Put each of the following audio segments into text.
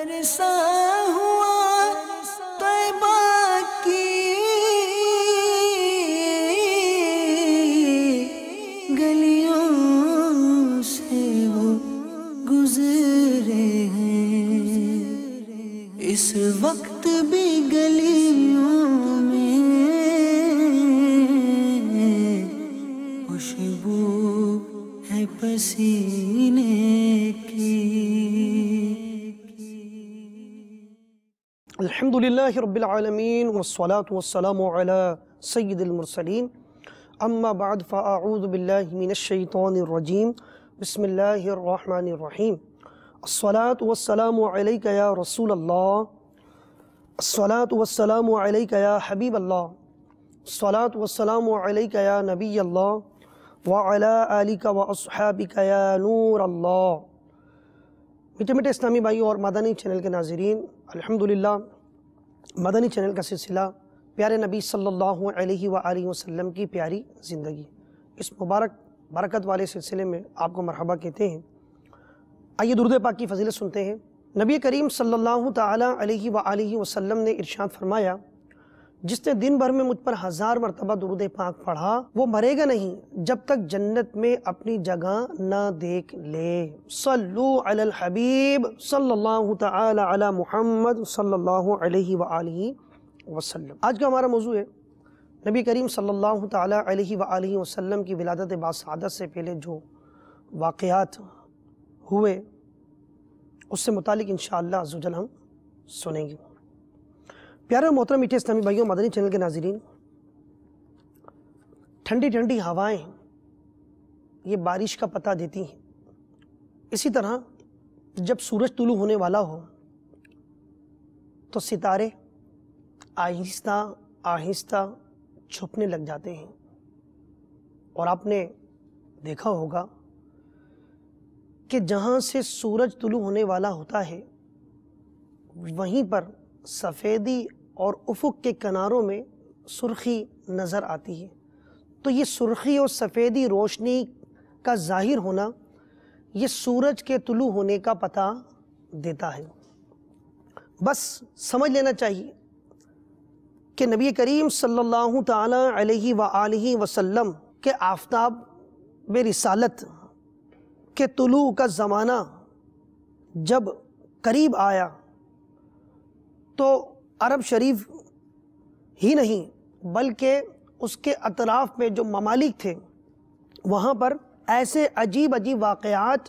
ترسا ہوا طیبہ کی گلیوں سے وہ گزرے ہیں، اس وقت بھی گلیوں میں خوشبو ہے پسینے کی۔ الحمدللہ رب العالمین والصلاة والسلام علی سید المرسلین، اما بعد فاعوذ باللہ من الشیطان الرجیم، بسم اللہ الرحمن الرحیم۔ الصلاة والسلام علیک یا رسول اللہ، الصلاة والسلام علیک یا حبیب اللہ، الصلاة والسلام علیک یا نبی اللہ، وعلی آلک واصحابک یا نور اللہ۔ میٹھے میٹھے اسلامی بھائیوں اور مدنی چینل کے ناظرین، الحمدللہ مدنی چینل کا سلسلہ پیارے نبی صلی اللہ علیہ وآلہ وسلم کی پیاری زندگی، اس مبارک برکت والے سلسلے میں آپ کو مرحبا کہتے ہیں۔ آئیے درود پاک کی فضیلت سنتے ہیں۔ نبی کریم صلی اللہ تعالی علیہ وآلہ وسلم نے ارشاد فرمایا، جس نے دن بھر میں مجھ پر 1000 مرتبہ درود پاک پڑھا وہ مرے گا نہیں جب تک جنت میں اپنی جگہ نہ دیکھ لے۔ صلو علی الحبیب صلی اللہ تعالی علی محمد صلی اللہ علیہ وآلہ وسلم۔ آج کا ہمارا موضوع ہے نبی کریم صلی اللہ تعالی علیہ وآلہ وسلم کی ولادت باسعادت سے پہلے جو واقعات ہوئے اس سے متعلق انشاءاللہ عز و جل ہم سنیں گے۔ پیارے اور محترم میٹھے اسلامی بھائیوں، مدنی چینل کے ناظرین، ٹھنڈی ٹھنڈی ہوائیں یہ بارش کا پتہ دیتی ہیں۔ اسی طرح جب سورج طلوع ہونے والا ہو تو ستارے آہستہ آہستہ چھپنے لگ جاتے ہیں، اور آپ نے دیکھا ہوگا کہ جہاں سے سورج طلوع ہونے والا ہوتا ہے وہیں پر سفیدی اور افق کے کناروں میں سرخی نظر آتی ہے۔ تو یہ سرخی اور سفیدی روشنی کا ظاہر ہونا یہ سورج کے طلوع ہونے کا پتہ دیتا ہے۔ بس سمجھ لینا چاہیے کہ نبی کریم صلی اللہ تعالی علیہ وآلہ وسلم کے آفتاب رسالت کے طلوع کا زمانہ جب قریب آیا تو عرب شریف ہی نہیں بلکہ اس کے اطراف میں جو ممالک تھے وہاں پر ایسے عجیب عجیب واقعات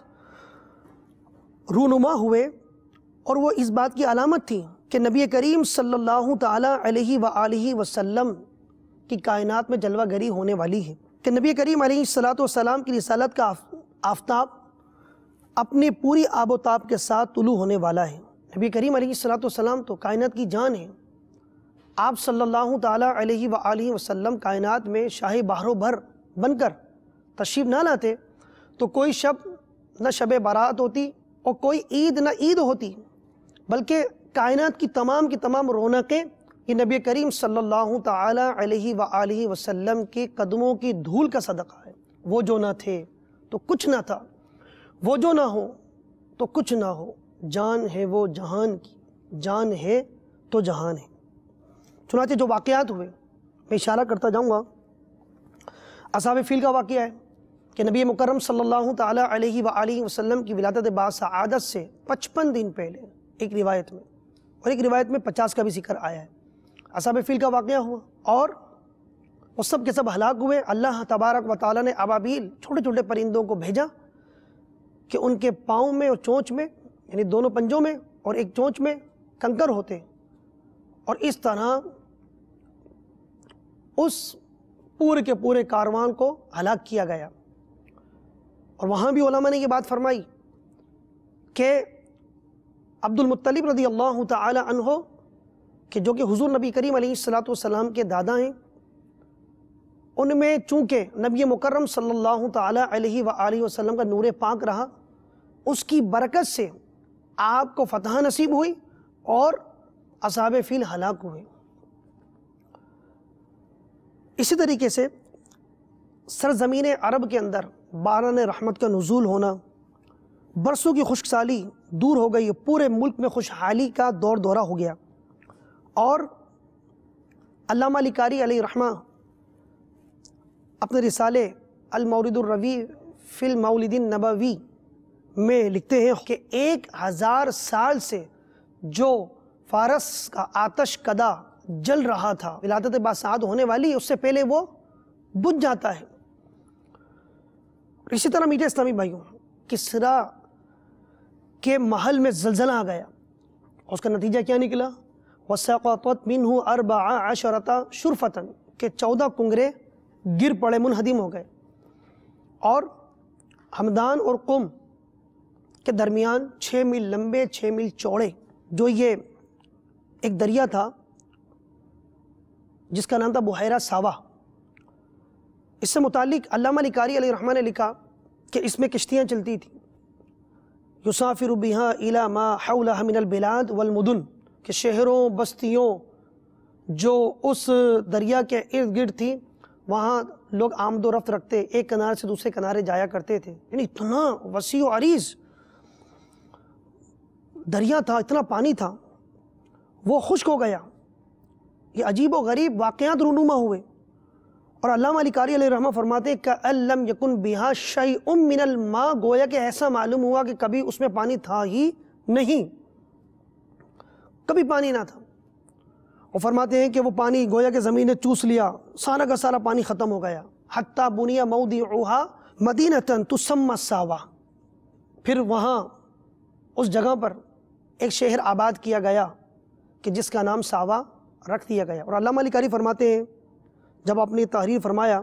رونما ہوئے، اور وہ اس بات کی علامت تھی کہ نبی کریم صلی اللہ تعالی علیہ وآلہ وسلم کی کائنات میں جلوہ گری ہونے والی ہے، کہ نبی کریم علیہ السلام کی رسالت کا آفتاب اپنی پوری آب و تاب کے ساتھ طلوع ہونے والا ہے۔ نبی کریم علیہ السلام تو کائنات کی جان ہے۔ آپ صلی اللہ تعالی علیہ وآلہ وسلم کائنات میں شاہ بحر و بر بن کر تشریف نہ لاتے تو کوئی شب نہ شب برات ہوتی اور کوئی عید نہ عید ہوتی، بلکہ کائنات کی تمام رونقیں یہ نبی کریم صلی اللہ تعالی علیہ وآلہ وسلم کے قدموں کی دھول کا صدقہ ہے۔ وہ جو نہ تھے تو کچھ نہ تھا، وہ جو نہ ہو تو کچھ نہ ہو، جان ہے وہ جہان کی، جان ہے تو جہان ہے۔ چنانچہ جو واقعات ہوئے میں اشارہ کرتا جاؤں گا۔ اصحاب فیل کا واقعہ ہے کہ نبی مکرم صلی اللہ تعالی علیہ وآلہ وسلم کی ولادت باسعادت سے 55 دن پہلے ایک روایت میں، اور ایک روایت میں 50 کا بھی ذکر آیا ہے، اصحاب فیل کا واقعہ ہوا، اور وہ سب کے سب ہلاک ہوئے۔ اللہ تبارک و تعالی نے ابابیل چھوٹے چھوٹے پرندوں کو بھیجا کہ ان کے پاؤں میں اور چونچ میں، یعنی دونوں پنجوں میں اور ایک چونچ میں کنکر ہوتے، اور اس طرح اس پورے کے پورے کاروان کو ہلاک کیا گیا۔ اور وہاں بھی علماء نے یہ بات فرمائی کہ عبد المطلب رضی اللہ تعالی عنہ کہ جو کہ حضور نبی کریم علیہ السلام کے دادا ہیں، ان میں چونکہ نبی مکرم صلی اللہ تعالی علیہ وآلہ وسلم کا نور پاک رہا، اس کی برکت سے آپ کو فتح نصیب ہوئی اور اصحاب فیل ہلاک ہوئے۔ اسی طریقے سے سرزمین عرب کے اندر باران رحمت کا نزول ہونا، برسوں کی خشک سالی دور ہو گئی، پورے ملک میں خوشحالی کا دور دورہ ہو گیا۔ اور علامہ علی قاری علیہ رحمہ اپنے رسالے المورد الروی فی المولد النبوی میں لکھتے ہیں کہ 1000 سال سے جو فارس کا آتش کدا جل رہا تھا، ولادت باسعاد ہونے والی، اس سے پہلے وہ بجھ جاتا ہے۔ اسی طرح میٹھے اسلامی بھائیوں، کسریٰ کے محل میں زلزلہ آ گیا، اس کا نتیجہ کیا نکلا؟ وَسَقَطَتْ مِنْهُ 14 شُرْفَةً کہ 14 کنگرے گر پڑے، منہدم ہو گئے۔ اور ہمدان اور قم کے درمیان 6 میل لمبے 6 میل چوڑے جو یہ ایک دریا تھا جس کا نام تھا بحیرہ ساوا، اس سے متعلق علامہ علی قاری علیہ رحمہ نے لکھا کہ اس میں کشتیاں چلتی تھیں، یسافر بہا الی ما حولها من البلاد والمدن، کہ شہروں بستیوں جو اس دریا کے ارد گرد تھی وہاں لوگ آمد و رفت رکھتے، ایک کنارے سے دوسرے کنارے جایا کرتے تھے۔ یعنی اتنا وسیع و عریض دریا تھا، اتنا پانی تھا، وہ خشک ہو گیا۔ یہ عجیب و غریب واقعات رونما ہوئے، اور علامہ علی قاری علیہ رحمہ فرماتے ہیں کأن لم یکن بہا شیء من الماء، گویا کہ ایسا معلوم ہوا کہ کبھی اس میں پانی تھا ہی نہیں، کبھی پانی نہ تھا۔ اور فرماتے ہیں کہ وہ پانی گویا کہ زمین نے چوس لیا، سارا کا سارا پانی ختم ہو گیا۔ حتی بنی موضعها مدینۃ تسمی ساوا، پھر وہاں اس جگہ پر ایک شہر آباد کیا گیا کہ جس کا نام ساوا رکھ دیا گیا۔ اور علامہ علی قاری فرماتے ہیں جب اپنی تحریر فرمایا،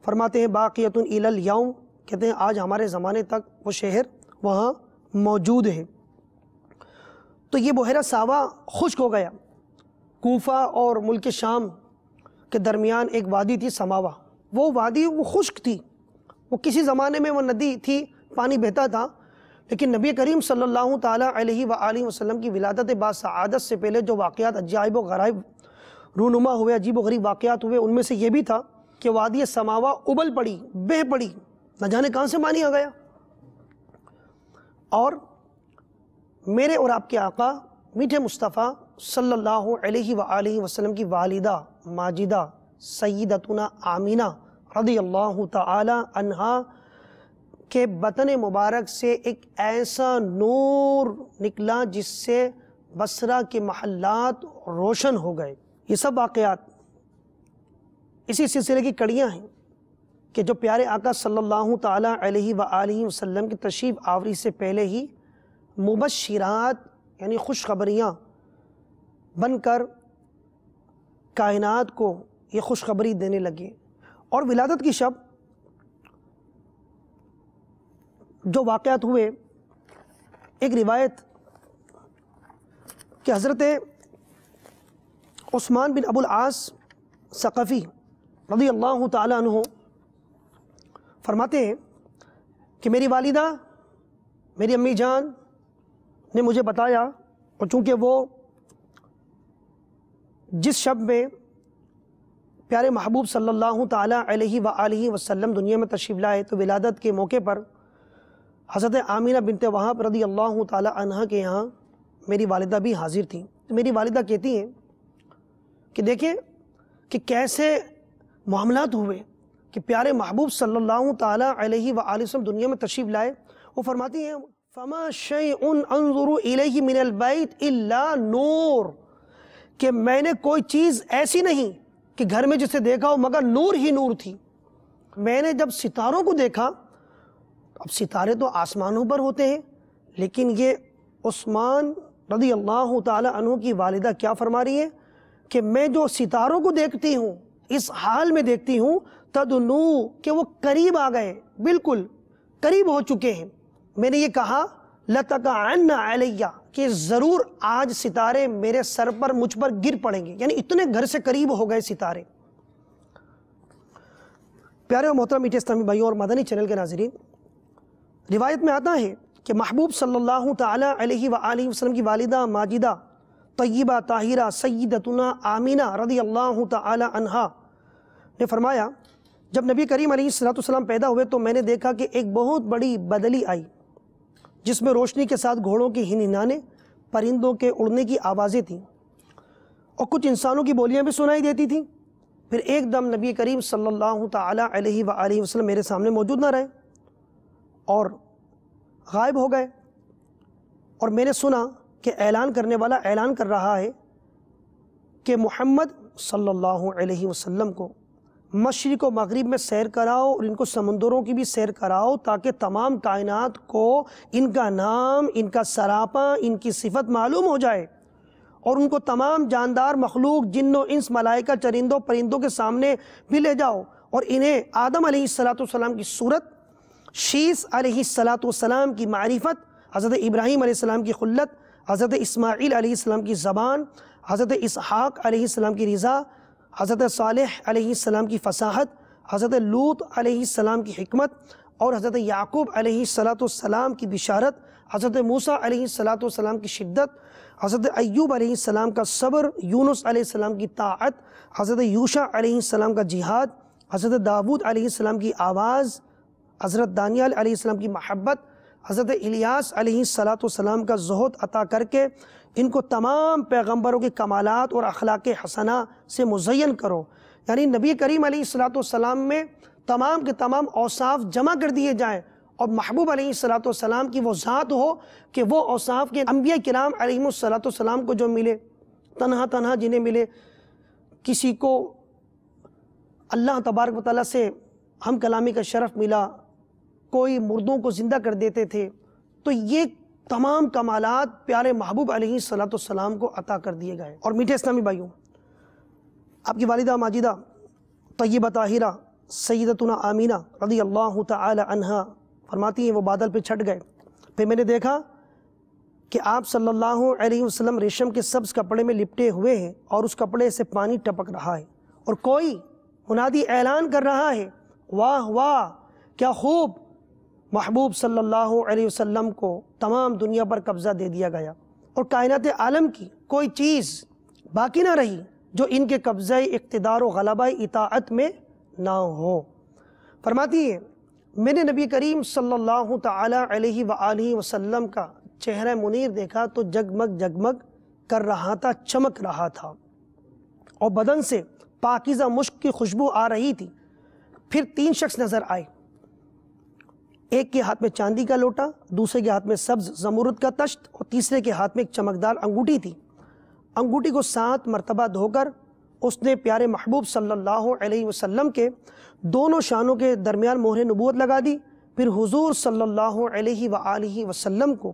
فرماتے ہیں باقیۃ الی الیوم، کہتے ہیں آج ہمارے زمانے تک وہ شہر وہاں موجود ہے۔ تو یہ بحیرہ ساوا خشک ہو گیا۔ کوفہ اور ملک شام کے درمیان ایک وادی تھی سماوا، وہ وادی وہ خشک تھی، وہ کسی زمانے میں وہ ندی تھی، پانی بہتا تھا، لیکن نبی کریم صلی اللہ تعالیٰ علیہ وآلہ وسلم کی ولادت باسعادت سے پہلے جو واقعات عجائب و غرائب رونما ہوئے، عجیب و غریب واقعات ہوئے، ان میں سے یہ بھی تھا کہ وادی سماوا ابل پڑی، بہہ پڑی، نہ جانے کہاں سے پانی آ گیا۔ اور میرے اور آپ کے آقا میٹھے مصطفیٰ صلی اللہ علیہ وآلہ وسلم کی والدہ ماجدہ سیدتنا آمینہ رضی اللہ تعالی عنہا کے بطن مبارک سے ایک ایسا نور نکلا جس سے بصرہ کے محلات روشن ہو گئے۔ یہ سب واقعات اسی سلسلے کی کڑیاں ہیں کہ جو پیارے آقا صلی اللہ تعالی علیہ وآلہ وسلم کی تشریف آوری سے پہلے ہی مبشرات یعنی خوشخبریاں بن کر کائنات کو یہ خوشخبری دینے لگے۔ اور ولادت کی شب جو واقعات ہوئے، ایک روایت کہ حضرت عثمان بن ابو العاص ثقفی رضی اللہ تعالیٰ عنہ فرماتے ہیں کہ میری والدہ میری امی جان نے مجھے بتایا، اور چونکہ وہ جس شب میں پیارے محبوب صلی اللہ تعالیٰ علیہ وآلہ وسلم دنیا میں تشریف لائے، تو ولادت کے موقع پر حضرت آمینہ بنت وہب رضی اللہ تعالیٰ عنہ کے یہاں میری والدہ بھی حاضر تھیں۔ تو میری والدہ کہتی ہیں کہ دیکھیں کہ کیسے معاملات ہوئے کہ پیارے محبوب صلی اللہ تعالیٰ علیہ وآلہ وسلم دنیا میں تشریف لائے۔ وہ فرماتی ہیں فَمَا شَيْءٌ أَنظُرُ إِلَيْهِ مِنَ الْبَيْتِ إِلَّا نور، کہ میں نے کوئی چیز ایسی نہیں کہ گھر میں جسے دیکھا ہو مگر نور ہی نور تھی۔ میں نے جب ستاروں کو دیکھا، اب ستارے تو آسمانوں پر ہوتے ہیں، لیکن یہ عثمان رضی اللہ تعالی عنہ کی والدہ کیا فرما رہی ہیں کہ میں جو ستاروں کو دیکھتی ہوں اس حال میں دیکھتی ہوں تدنو، کہ وہ قریب آ گئے، بالکل قریب ہو چکے ہیں۔ میں نے یہ کہا لَتَقَعَنَّ عَلَيَّ، کہ ضرور آج ستارے میرے سر پر مجھ پر گر پڑیں گے، یعنی اتنے گھر سے قریب ہو گئے ستارے۔ پیارے و محترم میٹھے اسلامی بھائیوں اور مدنی چینل کے ناظرین، روایت میں آتا ہے کہ محبوب صلی اللہ تعالی علیہ وآلہ وسلم کی والدہ ماجدہ طیبہ طاہرہ سیدتنا آمینہ رضی اللہ تعالی عنہا نے فرمایا جب نبی کریم علیہ الصلوۃ والسلام پیدا ہوئے تو میں نے دیکھا کہ ایک بہت بڑی بدلی آئی، جس میں روشنی کے ساتھ گھوڑوں کے ہنہنانے، پرندوں کے اڑنے کی آوازیں تھیں اور کچھ انسانوں کی بولیاں بھی سنائی دیتی تھیں۔ پھر ایک دم نبی کریم صلی اللہ تعالیٰ علیہ وآلہ وسلم میرے سامنے موجود نہ رہے اور غائب ہو گئے، اور میں نے سنا کہ اعلان کرنے والا اعلان کر رہا ہے کہ محمد صلی اللہ علیہ وسلم کو مشرق و مغرب میں سیر کراؤ اور ان کو سمندروں کی بھی سیر کراؤ، تاکہ تمام کائنات کو ان کا نام، ان کا سراپا، ان کی صفت معلوم ہو جائے، اور ان کو تمام جاندار مخلوق، جن و انس، ملائکہ، چرندوں پرندوں کے سامنے بھی لے جاؤ، اور انہیں آدم علیہ السلام کی صورت، شیس علیہ السلام کی معرفت، حضرت ابراہیم علیہ السلام کی خلت، حضرت اسماعیل علیہ السلام کی زبان، حضرت اسحاق علیہ السلام کی رضا، حضرت صالح علیہ السلام کی فصاحت، حضرت لوط علیہ السلام کی حکمت، اور حضرت یعقوب علیہ السلام کی بشارت، حضرت موسیٰ علیہ السلام کی شدت، حضرت ایوب علیہ السلام کا صبر، یونس علیہ السلام کی طاعت، حضرت یوشع علیہ السلام کا جہاد، حضرت داود علیہ السلام کی آواز، حضرت دانیال علیہ السلام کی محبت، حضرت الیاس علیہ السلام کا زہد عطا کر کے ان کو تمام پیغمبروں کے کمالات اور اخلاق حسنہ سے مزین کرو۔ یعنی نبی کریم علیہ السلام میں تمام کے تمام اوصاف جمع کر دیے جائیں، اور محبوب علیہ السلام کی وہ ذات ہو کہ وہ اوصاف کے انبیاء کرام علیہ السلام کو جو ملے، تنہا جنہیں ملے، کسی کو اللہ تبارک و تعالیٰ سے ہم کلامی کا شرف ملا، کوئی مردوں کو زندہ کر دیتے تھے، تو یہ تمام کمالات پیارے محبوب علیہ السلام کو عطا کر دیے گئے۔ اور میٹھے اسلامی بھائیوں، آپ کی والدہ ماجدہ طیبہ طاہرہ سیدتنا آمینہ رضی اللہ تعالی عنہا فرماتی ہیں وہ بادل پہ چھٹ گئے، پھر میں نے دیکھا کہ آپ صلی اللہ علیہ وسلم ریشم کے سبز کپڑے میں لپٹے ہوئے ہیں، اور اس کپڑے سے پانی ٹپک رہا ہے، اور کوئی منادی اعلان کر رہا ہے، واہ واہ کیا خوب، محبوب صلی اللہ علیہ وسلم کو تمام دنیا پر قبضہ دے دیا گیا، اور کائنات عالم کی کوئی چیز باقی نہ رہی جو ان کے قبضہ اقتدار و غلبہ اطاعت میں نہ ہو۔ فرماتی ہے میں نے نبی کریم صلی اللہ تعالی علیہ وآلہ وسلم کا چہرہ منیر دیکھا تو جگمگ جگمگ کر رہا تھا، چمک رہا تھا، اور بدن سے پاکیزہ مشک کی خوشبو آ رہی تھی۔ پھر 3 شخص نظر آئے، ایک کے ہاتھ میں چاندی کا لوٹا، دوسرے کے ہاتھ میں سبز زمرد کا تشت، اور تیسرے کے ہاتھ میں ایک چمکدار انگوٹھی تھی۔ انگوٹھی کو 7 مرتبہ دھو کر اس نے پیارے محبوب صلی اللہ علیہ وسلم کے دونوں شانوں کے درمیان مہر نبوت لگا دی۔ پھر حضور صلی اللہ علیہ وآلہ وسلم کو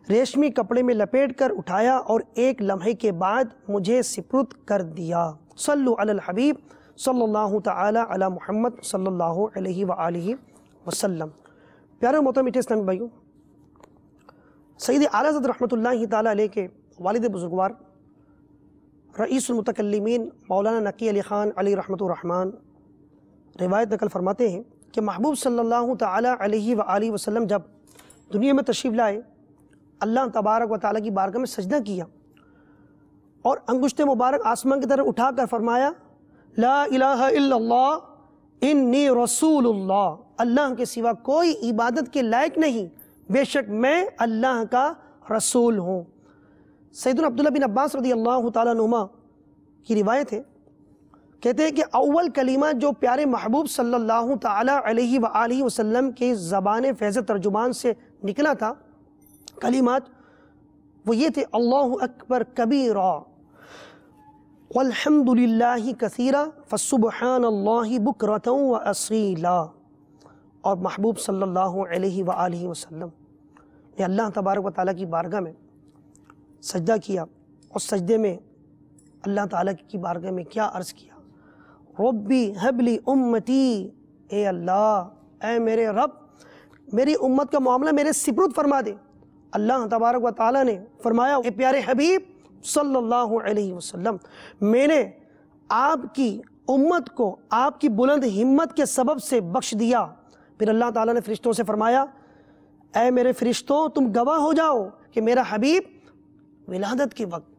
ریشمی کپڑے میں لپیٹ کر اٹھایا، اور ایک لمحے کے بعد مجھے سپرد کر دیا۔ صلو علی الحبیب صلی اللہ تعالی علی محمد صلی اللہ علیہ وآلہ وسلم۔ پیارے محترم میٹھے اسلامی بھائیوں، سید اعلیٰ حضرت رحمۃ اللہ تعالیٰ علیہ کے والد بزرگوار رئیس المتکلمین مولانا نقی علی خان علی رحمۃ الرحمن روایت نقل فرماتے ہیں کہ محبوب صلی اللہ تعالیٰ علیہ وآلہ وسلم جب دنیا میں تشریف لائے، اللہ تبارک و تعالیٰ کی بارگاہ میں سجدہ کیا، اور انگشت مبارک آسمان کی طرف اٹھا کر فرمایا، لا الہ الا اللہ انی رسول اللہ، اللہ کے سوا کوئی عبادت کے لائق نہیں، بے شک میں اللہ کا رسول ہوں۔ سیدنا عبداللہ بن عباس رضی اللہ تعالیٰ عنہما کی روایت ہے، کہتے ہیں کہ اول کلمہ جو پیارے محبوب صلی اللہ تعالیٰ علیہ وآلہ وسلم کے زبان فیض ترجمان سے نکلا تھا، کلمات وہ یہ تھے، اللہ اکبر کبیرا والحمد للہ کثیرا فسبحان اللہ بکرۃ واصیلا۔ اور محبوب صلی اللہ علیہ وآلہ وسلم نے اللہ تبارک و تعالیٰ کی بارگاہ میں سجدہ کیا، اور سجدے میں اللہ تعالیٰ کی بارگاہ میں کیا عرض کیا، ربی ہب لی امتی، اے اللہ، اے میرے رب، میری امت کا معاملہ میرے سپرد فرما دے۔ اللہ تبارک و تعالیٰ نے فرمایا، اے پیارے حبیب صلی اللہ علیہ وسلم، میں نے آپ کی امت کو آپ کی بلند ہمت کے سبب سے بخش دیا۔ پھر اللہ تعالیٰ نے فرشتوں سے فرمایا، اے میرے فرشتوں، تم گواہ ہو جاؤ کہ میرا حبیب ولادت کے وقت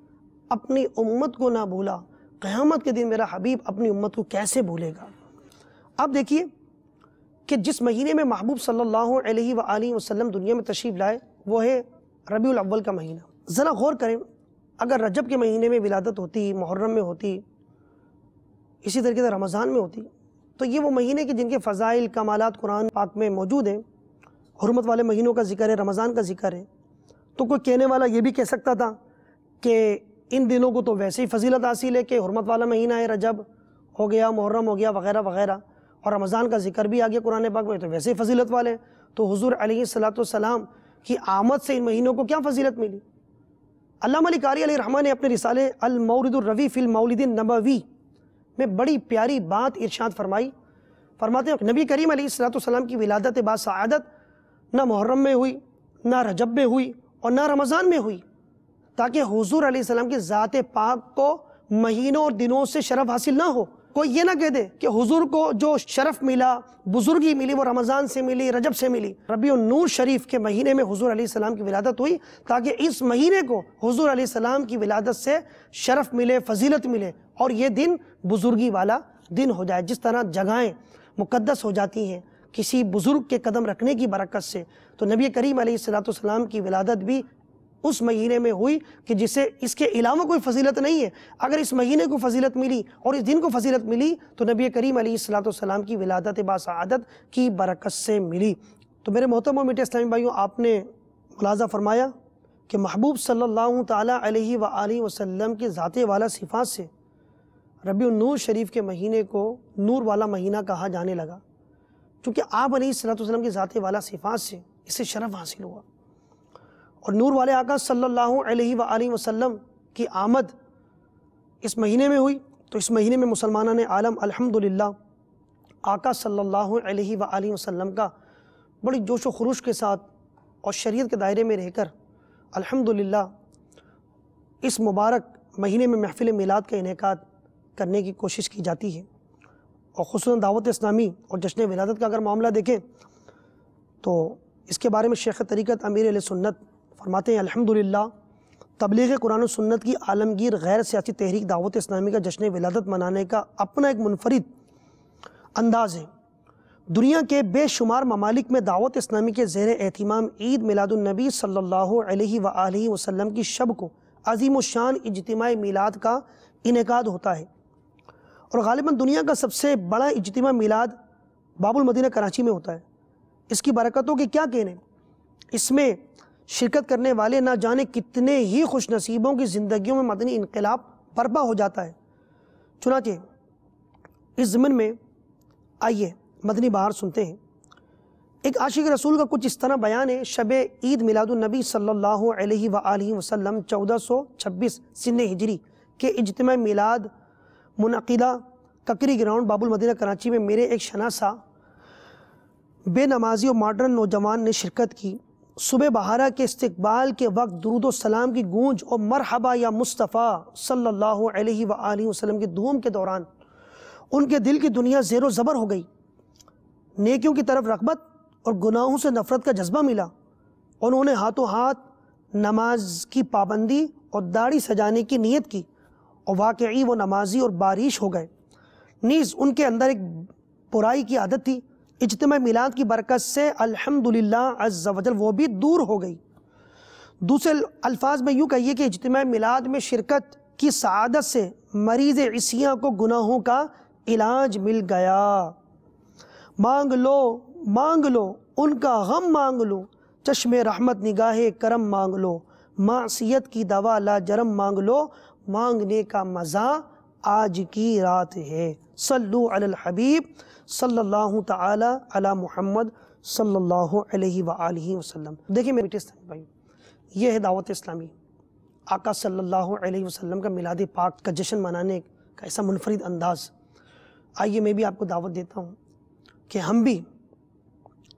اپنی امت کو نہ بھولا، قیامت کے دن میرا حبیب اپنی امت کو کیسے بھولے گا۔ اب دیکھیے کہ جس مہینے میں محبوب صلی اللہ علیہ وآلہ وسلم دنیا میں تشریف لائے، وہ ہے ربیع الاول کا مہینہ۔ ذرا غور کریں، اگر رجب کے مہینے میں ولادت ہوتی، محرم میں ہوتی، اسی طریقے سے رمضان میں ہوتی، تو یہ وہ مہینے کے جن کے فضائل کمالات قرآن پاک میں موجود ہیں، حرمت والے مہینوں کا ذکر ہے، رمضان کا ذکر ہے، تو کوئی کہنے والا یہ بھی کہہ سکتا تھا کہ ان دنوں کو تو ویسے ہی فضیلت حاصل ہے کہ حرمت والا مہینہ ہے، رجب ہو گیا، محرم ہو گیا، وغیرہ وغیرہ، اور رمضان کا ذکر بھی آ گیا قرآن پاک میں، تو ویسے ہی فضیلت والے ہیں۔ تو حضور علیہ السلام کی آمد سے ان مہینوں کو کیا فضیلت ملی؟ علامہ علی قاری علیہ رحمہ نے اپنے رسالے المورد الروی فی المولد النبوی میں بڑی پیاری بات ارشاد فرمائی۔ فرماتے ہیں نبی کریم علیہ السلام کی ولادت باسعادت نہ محرم میں ہوئی، نہ رجب میں ہوئی، اور نہ رمضان میں ہوئی، تاکہ حضور علیہ السلام کی ذات پاک کو مہینوں اور دنوں سے شرف حاصل نہ ہو۔ کوئی یہ نہ کہہ دے کہ حضور کو جو شرف ملا، بزرگی ملی، وہ رمضان سے ملی، رجب سے ملی۔ ربیع النور شریف کے مہینے میں حضور علیہ السلام کی ولادت ہوئی تاکہ اس مہینے کو حضور علیہ السلام کی ولادت سے شرف ملے، فضیلت ملے، اور یہ دن بزرگی والا دن ہو جائے۔ جس طرح جگہیں مقدس ہو جاتی ہیں کسی بزرگ کے قدم رکھنے کی برکت سے، تو نبی کریم علیہ السلام کی ولادت بھی اس مہینے میں ہوئی کہ جسے اس کے علاوہ کوئی فضیلت نہیں ہے۔ اگر اس مہینے کو فضیلت ملی اور اس دن کو فضیلت ملی تو نبی کریم علیہ السلام کی ولادت باسعادت کی برکت سے ملی۔ تو میرے محترم اور میٹھے اسلامی بھائیوں، آپ نے ملاحظہ فرمایا کہ محبوب صلی اللہ تعالیٰ علیہ وآلہ وسلم کی ذات والا صفات سے ربیع النور شریف کے مہینے کو نور والا مہینہ کہا جانے لگا، چونکہ آپ علیہ السلام کی ذات والا صفات سے اسے شرف حاصل ہوا۔ اور نور والے آقا صلی اللہ علیہ وآلہ وسلم کی آمد اس مہینے میں ہوئی، تو اس مہینے میں مسلمانان عالم الحمدللہ آقا صلی اللہ علیہ وآلہ وسلم کا بڑی جوش و خروش کے ساتھ اور شریعت کے دائرے میں رہ کر الحمدللہ اس مبارک مہینے میں محفل میلاد کا انعقاد کرنے کی کوشش کی جاتی ہے۔ اور خصوصاً دعوت اسلامی اور جشن ولادت کا اگر معاملہ دیکھیں تو اس کے بارے میں شیخ طریقت امیر اہل سنت فرماتے ہیں الحمدللہ تبلیغ قرآن و سنت کی عالمگیر غیر سیاسی تحریک دعوت اسلامی کا جشن ولادت منانے کا اپنا ایک منفرد انداز ہے۔ دنیا کے بے شمار ممالک میں دعوت اسلامی کے زیر اہتمام عید میلاد النبی صلی اللہ علیہ وآلہ وسلم کی شب کو عظیم الشان اجتماع میلاد کا انعقاد ہوتا ہے، اور غالباً دنیا کا سب سے بڑا اجتماع میلاد باب المدینہ کراچی میں ہوتا ہے۔ اس کی برکتوں کے کیا کہنے، اس میں شرکت کرنے والے نہ جانے کتنے ہی خوش نصیبوں کی زندگیوں میں مدنی انقلاب برپا ہو جاتا ہے۔ چنانچہ اس ضمن میں آئیے مدنی بہار سنتے ہیں۔ ایک عاشق رسول کا کچھ اس طرح بیان ہے۔ شب عید میلاد النبی صلی اللہ علیہ وآلہ وسلم 1426 سن ہجری کے اجتماع میلاد منعقدہ ککری گراؤنڈ باب المدینہ کراچی میں میرے ایک شناسہ بے نمازی اور ماڈرن نوجوان نے شرکت کی۔ صبح بہارہ کے استقبال کے وقت درود و سلام کی گونج اور مرحبا یا مصطفیٰ صلی اللہ علیہ وآلہ وسلم کی دھوم کے دوران ان کے دل کی دنیا زیر و زبر ہو گئی۔ نیکیوں کی طرف رغبت اور گناہوں سے نفرت کا جذبہ ملا۔ انہوں نے ہاتھوں ہاتھ نماز کی پابندی اور داڑھی سجانے کی نیت کی، اور واقعی وہ نمازی اور بارش ہو گئے۔ نیز ان کے اندر ایک برائی کی عادت تھی، اجتماع میلاد کی برکت سے الحمدللہ عز و جل وہ بھی دور ہو گئی۔ دوسرے الفاظ میں یوں کہیے کہ اجتماع میلاد میں شرکت کی سعادت سے مریض عصیاں کو گناہوں کا علاج مل گیا۔ مانگ لو ان کا غم مانگ لو، چشم رحمت نگاہ کرم مانگ لو، معصیت کی دوا لاجرم مانگ لو، مانگنے کا مزہ آج کی رات ہے۔ صلو علی الحبیب صلی اللہ تعالی علی محمد صلی اللہ علیہ وآلہ وسلم۔ دیکھیں میرے میٹھے اسلامی بھائی، یہ ہے دعوت اسلامی، آقا صلی اللہ علیہ وسلم کا میلاد پاک کا جشن منانے کا ایسا منفرد انداز۔ آئیے میں بھی آپ کو دعوت دیتا ہوں کہ ہم بھی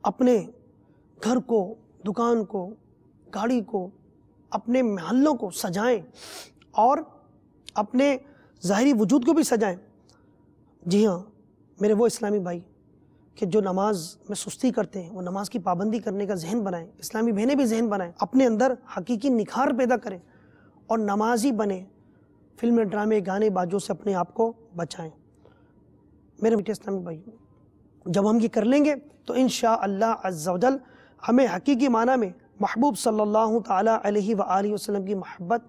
اپنے گھر کو، دکان کو، گاڑی کو، اپنے محلوں کو سجائیں اور اپنے ظاہری وجود کو بھی سجائیں۔ جی ہاں میرے وہ اسلامی بھائی کہ جو نماز میں سستی کرتے ہیں وہ نماز کی پابندی کرنے کا ذہن بنائیں، اسلامی بہنیں بھی ذہن بنائیں، اپنے اندر حقیقی نکھار پیدا کریں اور نمازی بنیں، فلمیں، ڈرامے، گانے بازوں سے اپنے آپ کو بچائیں۔ میرے میٹھے اسلامی بھائی، جب ہم یہ کر لیں گے تو انشاءاللہ عز و جل ہمیں حقیقی معنی میں محبوب صلی اللہ تعالیٰ علیہ وآلہ وسلم کی محبت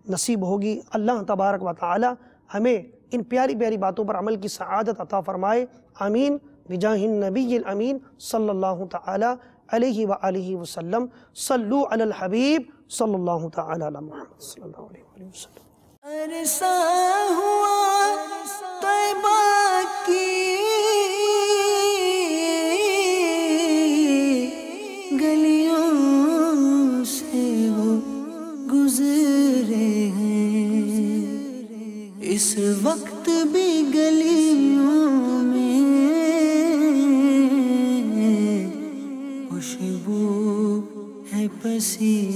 نصیب ہوگی۔ اللہ تبارک و تعالی ہمیں ان پیاری پیاری باتوں پر عمل کی سعادت عطا فرمائے، آمین بجاہ النبی الامین صلی اللہ تعالی علیہ وآلہ وسلم۔ صلو علی الحبیب صلی اللہ تعالی علی محمد صلی اللہ علیہ وآلہ وسلم۔ عرصہ ہوا طیبہ کی گلیوں سے وہ گزرے ہیں، اس وقت بھی گلیوں میں خوشبو ہے پسینے